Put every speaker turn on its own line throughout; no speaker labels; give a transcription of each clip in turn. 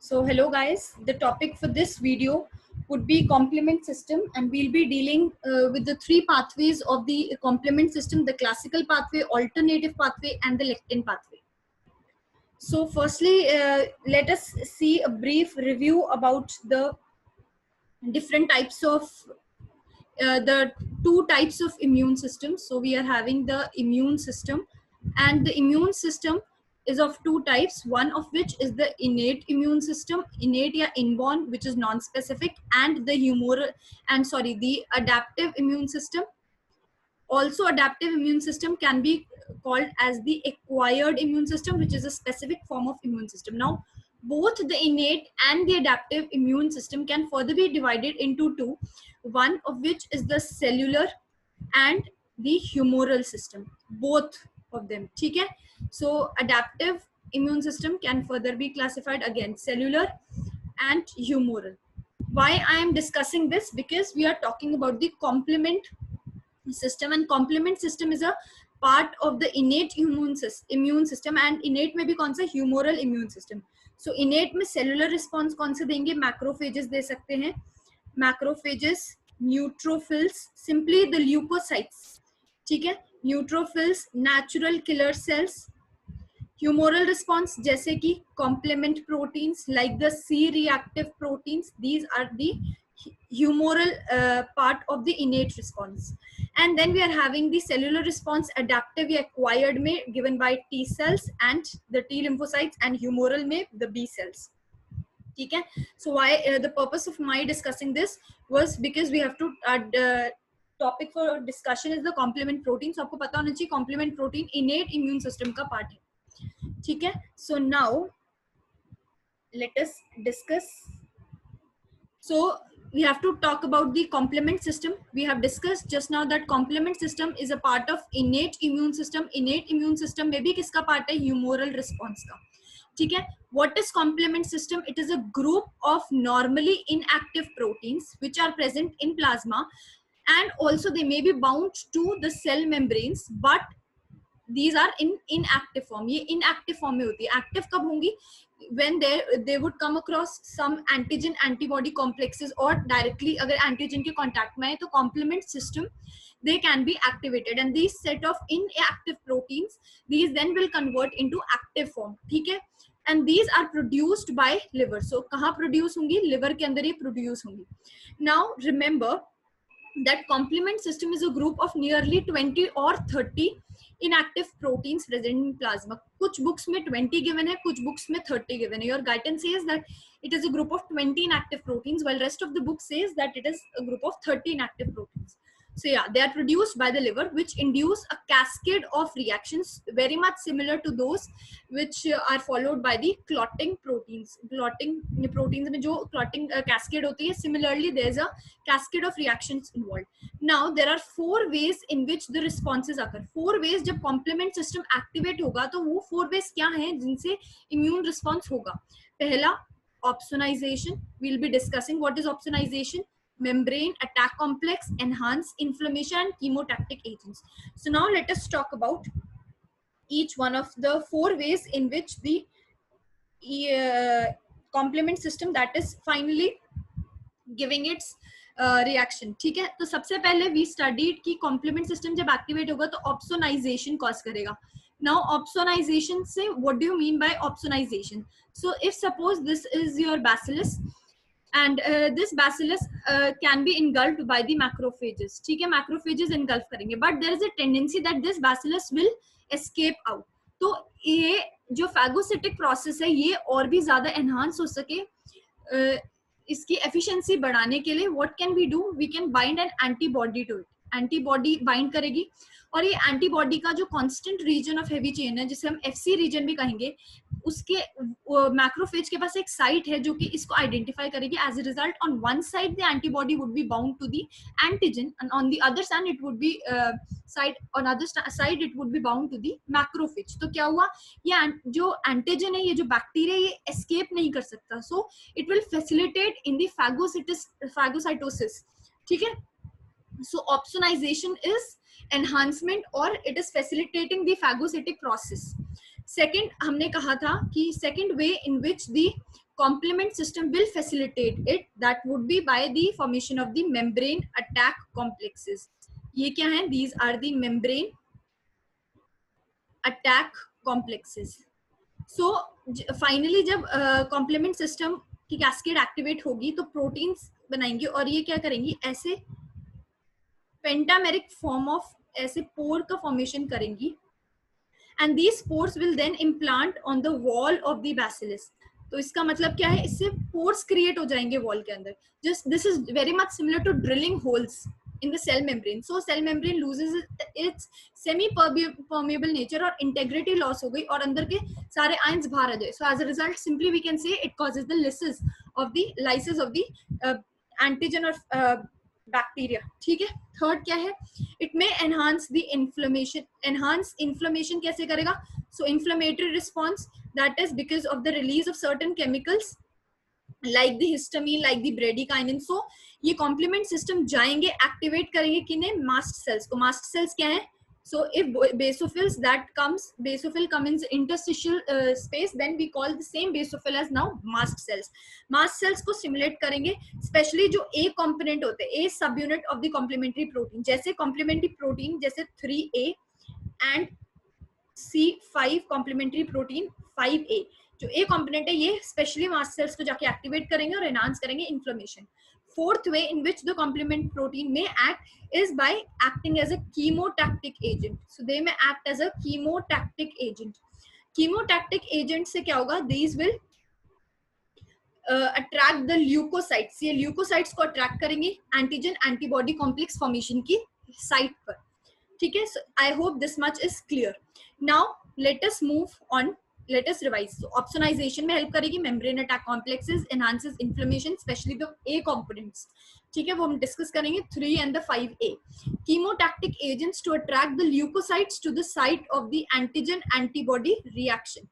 So hello guys, the topic for this video would be complement system, and we'll be dealing with the three pathways of the complement system: the classical pathway, alternative pathway, and the lectin pathway. So firstly, let us see a brief review about the different types of the two types of immune systems. So we are having the immune system, and the immune system is of two types, one of which is the innate immune system, innate या inborn, which is non-specific, and the adaptive immune system. Also, adaptive immune system can be called as the acquired immune system, which is a specific form of immune system. Now, both the innate and the adaptive immune system can further be divided into two, one of which is the cellular and the humoral system, both of them. Okay? So adaptive immune system can further be classified again cellular and humoral. Why I am discussing this? Because we are talking about the complement system, and complement system is a part of the innate immune system, and innate में भी कौन सा humoral immune system. So innate में cellular response कौन से देंगे? Macrophages दे सकते हैं, macrophages, neutrophils, simply the leukocytes, ठीक है, neutrophils, natural killer cells. Humoral response जैसे कि complement proteins like the C-reactive proteins, these are the humoral part of the innate response. And then we are having the cellular response, adaptive या acquired में given by T cells and the T lymphocytes, and humoral में the B cells. ठीक है? So why the purpose of my discussing this was because we have to topic for discussion is the complement protein. So आपको पता होना चाहिए complement protein innate immune system का part है. ठीक है? So now let us discuss. So we have to talk about the complement system. We have discussed just now that complement system is a part of innate immune system. Innate immune system में भी किसका part है? Humoral response का. ठीक है? What is complement system? It is a group of normally inactive proteins which are present in plasma, and also they may be bound to the cell membranes, but these are in inactive form. ये inactive form में होती है. Active कब होंगी? When they would come across some antigen antibody complexes, or directly अगर antigen के contact में है तो complement system they can be activated, and these set of inactive proteins, these then will convert into active form. ठीक है? And these are produced by liver. So कहाँ produce होंगी? Liver के अंदर ही produce होंगी. Now remember that complement system is a group of nearly 20 or 30 inactive proteins present in plasma. कुछ books में 20 given है, कुछ books में 30 given है. Your guidance says that it is a group of 20 inactive proteins, while rest of the book says that it is a group of 30 inactive proteins. So yeah, they are produced by the liver, which induce a cascade of reactions very much similar to those which are followed by the clotting proteins. Clotting proteins में जो clotting cascade होती है, similarly there is a cascade of reactions involved. Now there are four ways in which the responses occur. Four ways जब complement system activate होगा तो वो four ways क्या हैं जिनसे immune response होगा? पहला, opsonization. We'll be discussing what is opsonization. Membrane attack complex, enhance inflammation, and chemotactic agents. So now let us talk about each one of the four ways in which the complement system that is finally giving its reaction. ठीक है? तो सबसे पहले we studied कि complement system जब activate होगा तो opsonization cause करेगा. Now opsonization से what do you mean by opsonization? So if suppose this is your bacillus, and this bacillus can be engulfed by the macrophages. ठीक है? Macrophages engulf करेंगे, but there is a tendency that this bacillus will escape out. तो ये जो phagocytic process है ये और भी ज़्यादा enhance हो सके, इसकी efficiency बढ़ाने के लिए what can we do? We can bind an antibody to it. Antibody bind करेगी, और ये antibody का जो constant region of heavy chain है, जिसे हम FC region भी कहेंगे, उसके मैक्रोफेज के पास एक साइट है जो कि इसको आइडेंटिफाई करेगी. As a result on one side the antibody would be bound to the antigen, and on the other side it would be side it would be bound to the macrophage. तो क्या हुआ? ये जो antigen है, ये जो bacteria, ये escape नहीं कर सकता. So it will facilitate in the phagocytosis. ठीक है? So opsonization is enhancement, or it is facilitating the phagocytic process. Second हमने कहा था कि second way in which the complement system will facilitate it, that would be by the formation of the membrane attack complexes. ये क्या है? These are the membrane attack complexes. So finally जब complement system की cascade activate होगी तो proteins बनाएंगी और ये क्या करेंगी? ऐसे पेंटामेरिक फॉर्म ऑफ ऐसे पोर का फॉर्मेशन करेंगी, and these spores will then implant on the wall of the bacillus. तो इसका मतलब क्या है? इससे पोर्स क्रिएट हो जाएंगे वॉल के अंदर. Just this is very much similar to drilling holes in the cell membrane. So cell membrane loses its semi permeable nature और integrity loss हो गई और अंदर के सारे ions बाहर आ जाए. So as a result, simply we can say it causes the lysis of the antigen or bacteria. ठीक है. थर्ड क्या है? It may enhance the inflammation. Enhance inflammation कैसे करेगा? So inflammatory response, that is because of the release of certain chemicals like the histamine, like the bradykinin. So ये complement system जाएंगे, activate करेंगे किन्हें? मास्ट सेल्स को. Mast cells क्या है? So if basophil comes interstitial space, then we call the same basophil as now mast cells. Mast cells को stimulate करेंगे, especially जो A component होते हैं, A subunit of the complementary protein. जैसे complementary protein जैसे 3A and C5 complementary protein 5A. जो A component है ये specially mast cells को जाके activate करेंगे और enhance करेंगे inflammation. Fourth way in which the complement protein may act is by acting as a chemotactic agent. So they may act as a chemotactic agent. Chemotactic agent से क्या होगा? These will attract the leukocytes. ये leukocytes को attract करेंगे antigen antibody complex formation की site पर. ठीक है. So I hope this much is clear. Now let us move on. Let us revise. So opsonization में help करेगी, membrane attack complexes, enhances inflammation, especially the A components. ठीक है, वो हम discuss करेंगे 3 and the 5A. Chemotactic agents to attract the leukocytes to the site of the antigen antibody reaction.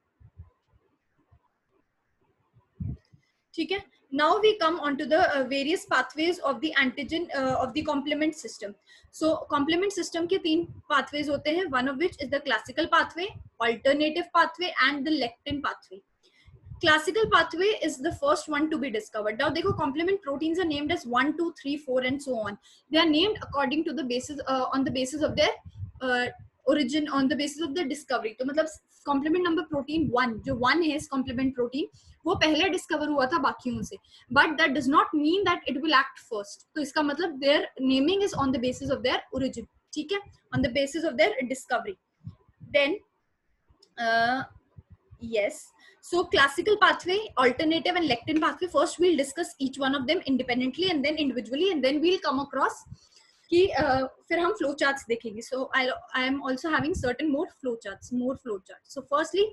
ठीक है. Now we come on to the various pathways of the antigen of the complement system. So complement system के 3 pathways होते हैं, one of which is the classical pathway, alternative pathway and the lectin pathway. Classical pathway is the first one to be discovered. Now देखो complement proteins are named as 1, 2, 3, 4 and so on. They are named according to the basis on the basis of their origin, on the basis of their discovery. तो मतलब complement number protein 1 जो 1 है इस complement protein वो पहले discover हुआ था बाकियों से, but that does not mean that it will act first. तो इसका मतलब there naming is on the basis of their origin. ठीक है, on the basis of their discovery. Then yes, so classical pathway, alternative and lectin pathway, first we'll discuss each one of them independently and then individually and then we'll come across कि फिर हम flow charts देखेंगे. So I am also having certain more flow charts. So firstly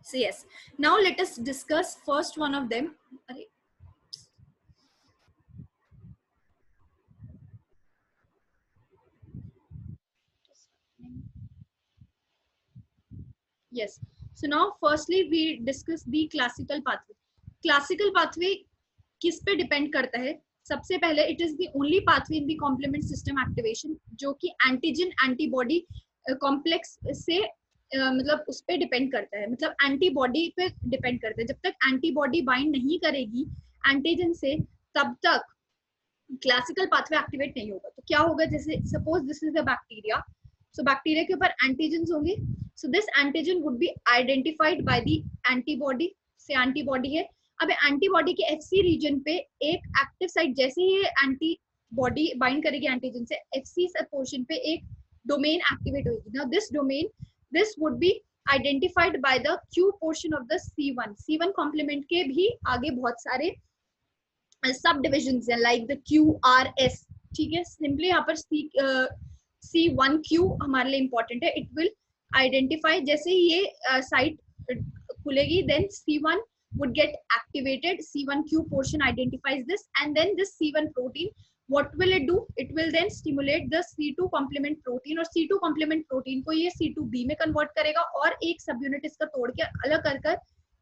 so yes, now let us discuss first one of them. Yes, so now firstly we discuss the classical pathway. Classical pathway किस पे depend करता है? सबसे पहले it is the only pathway in the complement system activation जो कि antigen antibody complex से मतलब उस पे डिपेंड करता है, मतलब एंटीबॉडी पे डिपेंड करता है. जब तक एंटीबॉडी बाइंड नहीं करेगी एंटीजन से तब तक क्लासिकल पाथवे एक्टिवेट नहीं होगा. तो क्या होगा? जैसे suppose this is the bacteria, so bacteria के ऊपर एंटीजेंस होंगे. So this antigen would be identified by the antibody. से एंटीबॉडी है. अब एंटीबॉडी के एफसी रीजन पे एक एक्टिव साइट, जैसे ही एंटीबॉडी बाइंड करेगी एंटीजन से, एफसी पोर्शन पे एक डोमेन एक्टिवेट होगी. Now this domain, this would be identified by the Q portion of the C1. C1 complement के भी आगे बहुत सारे सब डिविजन्स हैं लाइक द QRS. ठीक है, सिंपली यहाँ पर C1Q हमारे लिए इंपॉर्टेंट है. इट विल आइडेंटिफाई, जैसे ही ये साइट खुलेगी then C1 would get activated. C1Q portion identifies this and then this C1 protein, what will it do? It will then stimulate the C2 complement protein और C2 complement protein को ये C2B में convert करेगा और एक सब unit इसका तोड़ के अलग कर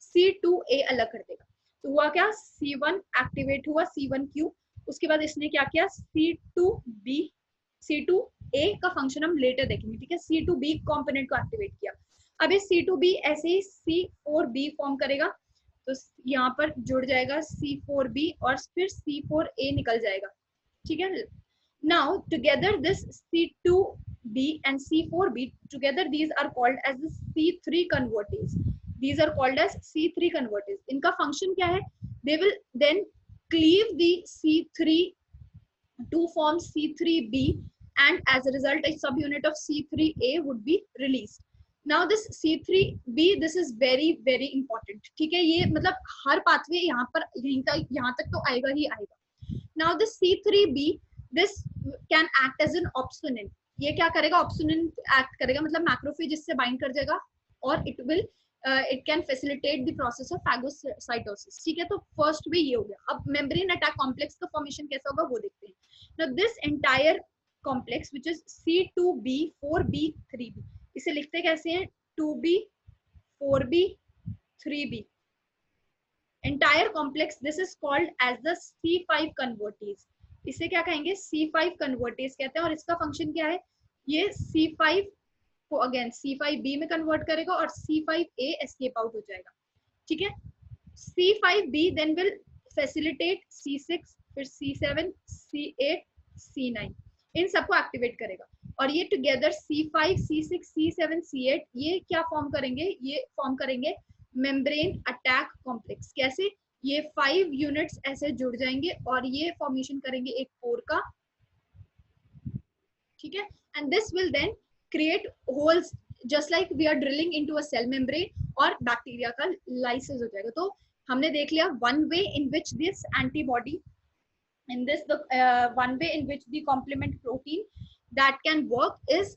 C2A अलग कर देगा. तो हुआ क्या? C1 एक्टिवेट हुआ, C1Q, उसके बाद इसने क्या किया? C2B C2A का फंक्शन हम लेटर देखेंगे, ठीक है। C2B कंपोनेंट को एक्टिवेट किया, अब इस C2B ऐसे ही C4B फॉर्म करेगा, तो यहाँ पर जुड़ जाएगा C4B और फिर C4A निकल जाएगा, ठीक है। Now together this C2B and C4B together these are called as the C3 convertase. These are called as C3 convertase. इनका function क्या है? They will then cleave the C3 to form C3B, and as a result a subunit of C3A would be released. Now this C3B, this is very very important, ठीक है। ये मतलब हर pathway यहाँ पर यहाँ तक तो आएगा ही आएगा। Now this C3B, this can act as an opsonin. ये क्या करेगा? ऑप्सोनिन एक्ट करेगा, मतलब मैक्रोफेज इससे बाइंड कर जाएगा और it can facilitate the process of phagocytosis, ठीक है। तो फर्स्ट वे ये हो गया। अब मेम्ब्रेन अटैक कॉम्प्लेक्स का फॉर्मेशन कैसा होगा वो देखते हैं। Now this entire complex which is C2B 4B 3B, इसे लिखते कैसे हैं? 2B 4B 3B entire complex, this is called as the C5 convertase. इसे क्या कहेंगे? C5 convertase कहते हैं। और इसका फंक्शन क्या है? ये C5 को अगेन C5B में कन्वर्ट करेगा और C5A एस्केप आउट हो जाएगा, ठीक है। C5B then will facilitate C6, फिर C7, C8, C9, इन सबको एक्टिवेट करेगा। और ये together C5, C6, C7, C8 ये क्या फॉर्म करेंगे? ये फॉर्म करेंगे मेम्ब्रेन अटैक कॉम्प्लेक्स। कैसे? ये 5 यूनिट्स ऐसे जुड़ जाएंगे और ये फॉर्मेशन करेंगे एक पोर का, ठीक है। And this will then create holes just like we are drilling into a cell membrane, और बैक्टीरिया का लाइसिस हो जाएगा। तो हमने देख लिया one way in which this antibody, in this the one way in which the complement protein that can work is,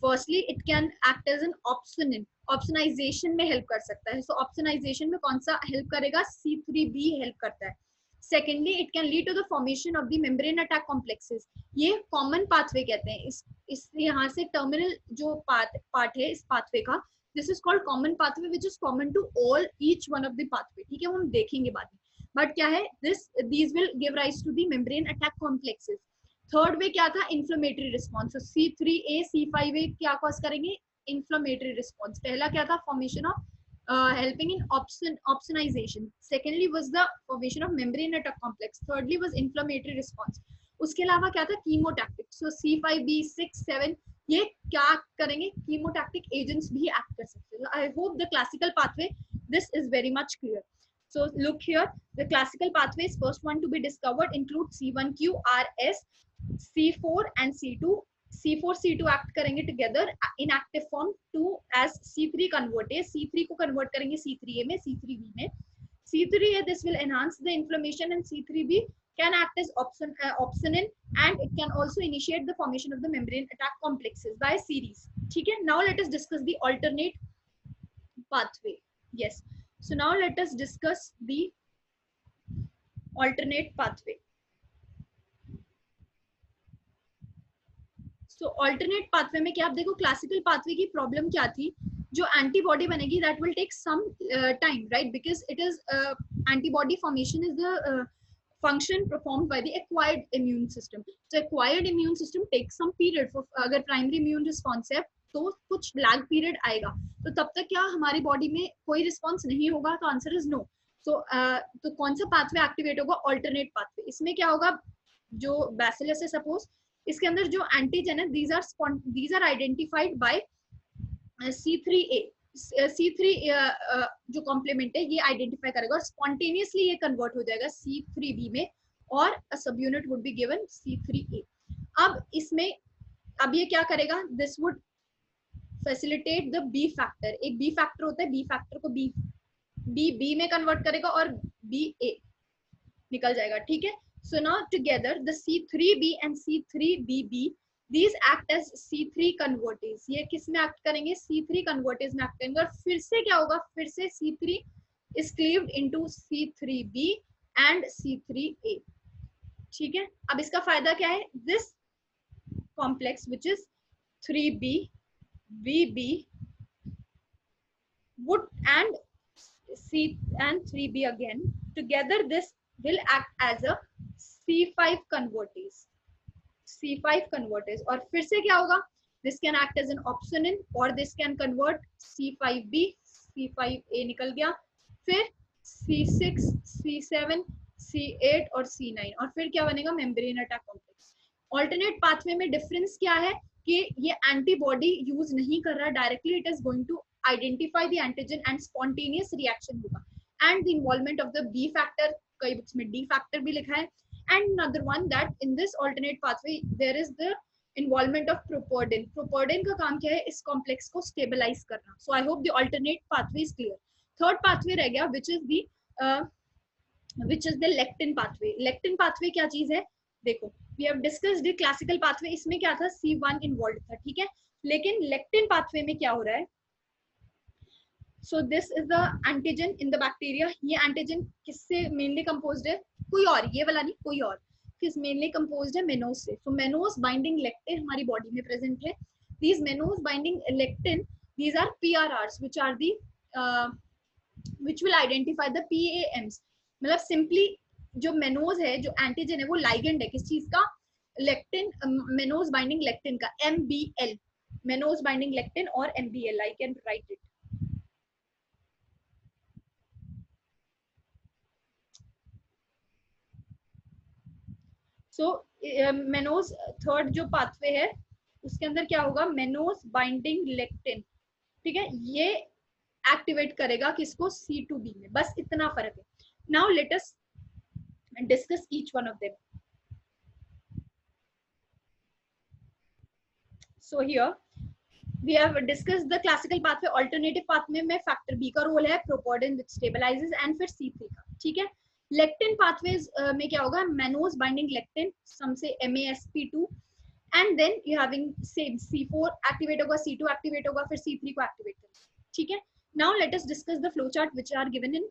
firstly it can act as an opsonin, opsonization में help कर सकता है। so opsonization में कौन सा help करेगा? C3B help करता है। secondly it can lead to the formation of the membrane attack complexes, ये common pathway कहते हैं। इस यहाँ से terminal जो part है इस pathway का, this is called common pathway which is common to all each one of the pathway, ठीक है, वो हम देखेंगे बाद में। बट क्या है? these will give rise to the membrane attack complexes. Third way क्या था? Inflammatory response. so C3A C5A क्या कॉज करेंगे? Inflammatory response. पहला क्या था? Formation of helping in opsonization. secondly was the formation of membrane attack complex. thirdly was inflammatory response. उसके अलावा क्या था? कीमोटैक्टिक। so C5B 6 7 ये क्या करेंगे? कीमोटैक्टिक एजेंट्स भी एक्ट कर सकते हैं। I hope the classical pathway this is very much clear. So look here, the classical pathways, first one to be discovered include C1Q, RS, C4 and C2. C4, C2 act करेंगे together in active form to as C3 convertase. C3 को convert करेंगे C3A में, C3B में। C3A this will enhance the inflammation and C3B can act as opsonin and it can also initiate the formation of the membrane attack complexes by series. ठीक है? Now let us discuss the alternate pathway. Yes. So now let us discuss the alternate pathway. So alternate pathway में क्या? आप देखो classical pathway की problem क्या थी? जो antibody बनेगी that will take some time, right? Because it is antibody formation is the function performed by the acquired immune system. So acquired immune system takes some period for अगर primary immune response है तो कुछ lag period आएगा, तो तब तक क्या हमारी बॉडी में कोई रिस्पॉन्स नहीं होगा? तो आंसर इज नो। तो कौन सा पाथवे एक्टिवेट होगा? Alternate pathway. इसमें क्या होगा? जो बैसिलस है सपोज, इसके अंदर जो एंटीजन है these are identified by C3A। C3 जो कॉम्प्लीमेंट है ये आइडेंटिफाई करेगा और स्पॉन्टेनियसली ये कन्वर्ट हो जाएगा C3B में और अ सब unit would be given C3A। अब इसमें अब ये क्या करेगा? This would facilitate the B factor. एक बी फैक्टर होता है, बी फैक्टर को बी में कन्वर्ट करेगा और बी ए निकल जाएगा, ठीक है। So now together the C3B and C3BB these act as C3 convertase। ये किस में एक्ट करेंगे? C3 convertase में एक्ट करेंगे। और फिर से क्या होगा? फिर से C3 is cleaved into C3B and C3A, ठीक है। अब इसका फायदा क्या है? This complex which is 3B VB would and C and 3B again together this will act as a C5 convertase, C5 convertase, और फिर से क्या होगा, this can act as an opsonin और this can convert C5b, C5a निकल गया, फिर C6, C7, C8 और C9, और फिर क्या बनेगा, membrane attack complex. Alternate pathway में डिफरेंस क्या है कि ये एंटीबॉडी यूज नहीं कर रहा directly, it is going to identify the antigen and spontaneous reaction होगा, and the involvement of the B factor, कई बुक्स में डी फैक्टर भी लिखा है, and another one that in this alternate pathway there is the involvement of properdin. Properdin का काम क्या है, इस कॉम्प्लेक्स को स्टेबलाइज करना. So I hope the alternate pathway is clear. Third pathway रह गया, which is the lectin pathway. Lectin pathway क्या चीज है, देखो we have discussed the classical pathway, इसमें क्या था, C1 involved था, ठीक है, लेकिन lectin pathway में क्या हो रहा है, so this is the antigen in the bacteria. ये antigen किससे mainly composed है, कोई और, ये वाला नहीं, कोई और, किस mainly composed है, mannose से. So mannose binding lectin हमारी body में present है. These mannose binding lectin, these are PRRs which are the which will identify the PAMs. मतलब simply जो mannose है, जो antigen है, वो ligand है किस चीज का, lectin, mannose binding lectin का, MBL, mannose binding lectin और MBL, I can write it. So mannose third जो पाथवे है उसके अंदर क्या होगा, मेनोज बाइंडिंग लेक्टिन, ठीक है, ये एक्टिवेट करेगा किसको, C2B में, बस इतना फर्क है. Now let us discuss each one of them. So here we have discussed the classical pathway. Alternative pathway में factor B का रोल है, properdin which stabilizes, and फिर C3 का, ठीक है. lectin pathways में क्या होगा, mannose binding lectin, some से MASP2, and then you having same C4 activate होगा, C2 activate होगा, फिर C3 को activate करेगा, ठीक है. Now let us discuss the flowchart which are given in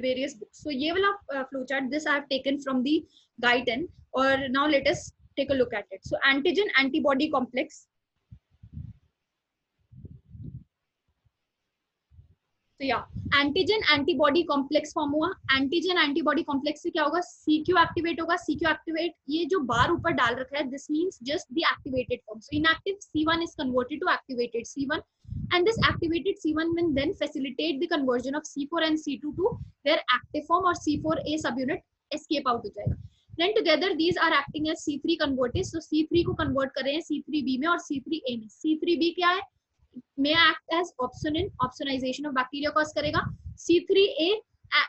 various books. So ये वाला flowchart, this I have taken from the guide 10, और now let us take a look at it. So antigen antibody complex. तो या antigen antibody complex form हुआ, antigen antibody complex से क्या होगा, CQ activate होगा, CQ एक्टिवेट, ये जो बार ऊपर डाल रखा है, this means just the activated form. So inactive C1 is converted to activated C1, and this activated C1 will then facilitate the conversion of C4 and C2 to their active form, और C4A subunit escape out हो जाएगा. Then together these are acting as C3 convertase. So C3 को convert कर रहे हैं C3B में और C3A में. C3B क्या है, may act as opsonin, opsonization of bacteria cause करेगा. C3A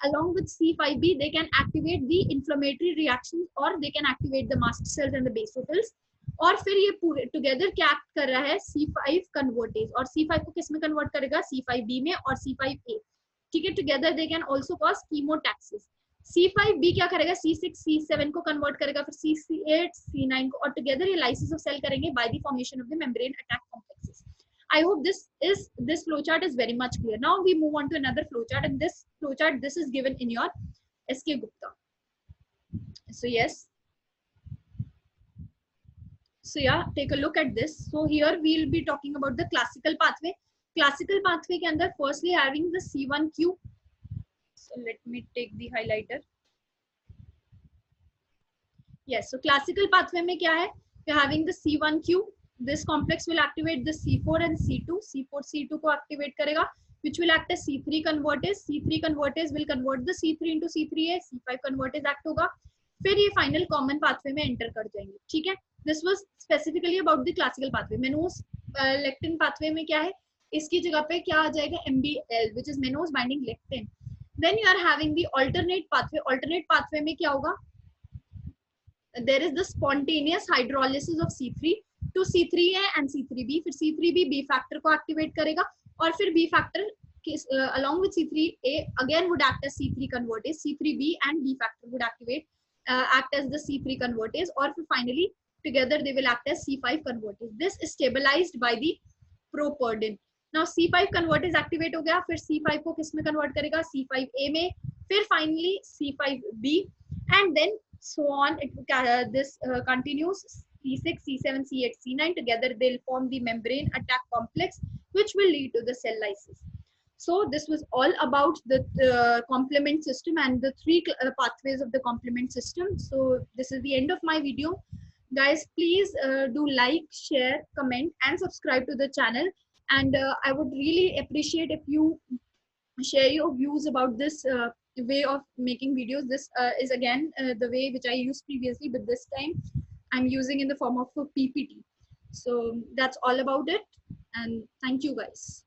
along with C5B they can activate the inflammatory reactions or they can activate the mast cells and the basophils. और फिर ये पूरे together क्या act कर रहा है, C5 convertase, और C5 को किस में convert करेगा, C5B में और C5A, ठीक है. Together they can also cause chemotaxis. C5B क्या करेगा, C6 C7 को convert करेगा, फिर C8 C9 को, और together ये lysis of cell करेंगे by the formation of the membrane attack complexes. I hope this flowchart is very much clear. Now we move on to another flowchart, and this flowchart, this is given in your SK Gupta. So yes, so yeah, take a look at this. So here we'll be talking about the classical pathway. Classical pathway के अंदर firstly having the C1Q. So let me take the highlighter. Yes, so classical pathway में क्या है, we're having the C1Q. This complex will activate the C4 and C2. C4 C2 को activate करेगा, which will act as C3 convertase. C3 convertase will convert the C3 into C3A. C5 convertase act होगा, फिर ये final common pathway में enter कर जाएंगे, ठीक है. This was specifically about the classical pathway. Mannose lectin pathway में क्या है, इसकी जगह पे क्या आ जाएगा, MBL, which is mannose binding lectin. Then you are having the alternate pathway. Alternate pathway में क्या होगा, there is the spontaneous hydrolysis of C3 to C3A and C3B. फिर C3B B factor को activate करेगा, और फिर B factor along with C3A again would act as C3 convertase. C3B and B factor would act as the C3 convertase, और फिर finally together they will act as C5 convertase. This is stabilized by the properdin. Now C5 convertase activate हो गया, फिर C5 को किस में convert करेगा, C5A में, फिर finally C5B, and then so on. This continues. C6, C7, C8, C9 together they'll form the membrane attack complex, which will lead to the cell lysis. So this was all about the complement system and the three pathways of the complement system. So this is the end of my video. Guys, please do like, share, comment, and subscribe to the channel. And I would really appreciate if you share your views about this way of making videos. This is again the way which I used previously, but this time I'm using in the form of a PPT. So that's all about it. And thank you guys.